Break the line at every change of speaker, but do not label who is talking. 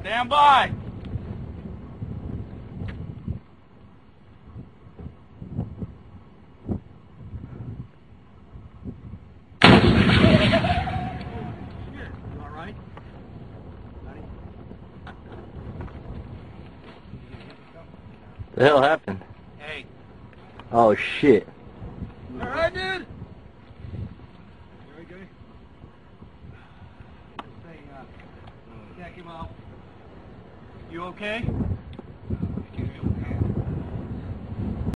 Stand by.
The hell happened?
Hey.
Oh shit.
Alright, dude?
You okay?
Check him out. You okay?